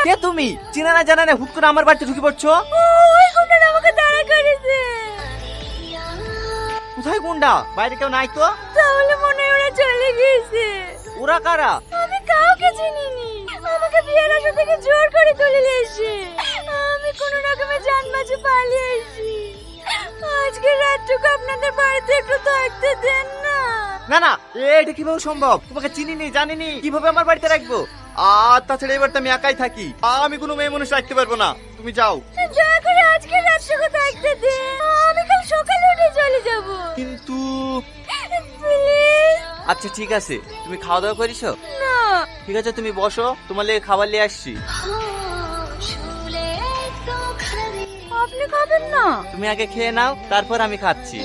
কে তুমি? চেনা না জানা না হুট করে আমার বাড়িতে ঢুকে পড়ছো। ওই গুন্ডাটা আমাকে তাড়া করেছে। কোথায় গুন্ডা? বাইরে কেউ নাই তো? তাহলে মনে হয় ওরা চলে গিয়েছে। ওরা কারা? আমি কাউকে চিনিনি, আমাকে বিয়ের আসর থেকে জোর করে তুলে নিয়ে এসে আমি কোনো রকমে জান বাঁচে পালিয়ে এসেছি। আজকে রাতটুকু আপনাদের বাড়িতে একটু থাকতে দেন না। না না, এটা কিভাবে সম্ভব? তোমাকে চিনিনি জানিনি, কিভাবে আমার বাড়িতে রাখবো? আর তাছাড়া এবার তো আমি একাই থাকি, আমি কোনো মেয়ে মানুষ রাখতে পারবো না। তুমি যাও। দয়া করে আজকে রাতটুকু থাকতে দে, আমি কাল সকালে উঠে চলে যাব। কিন্তু প্লিজ। আচ্ছা ঠিক আছে, তুমি খাওয়া দাওয়া করিস? না। ঠিক আছে তুমি বসো, তোমার লেগে খাবার নিয়ে আসছি। আপনি খাবেন না? তুমি আগে খেয়ে নাও, তারপর আমি খাচ্ছি।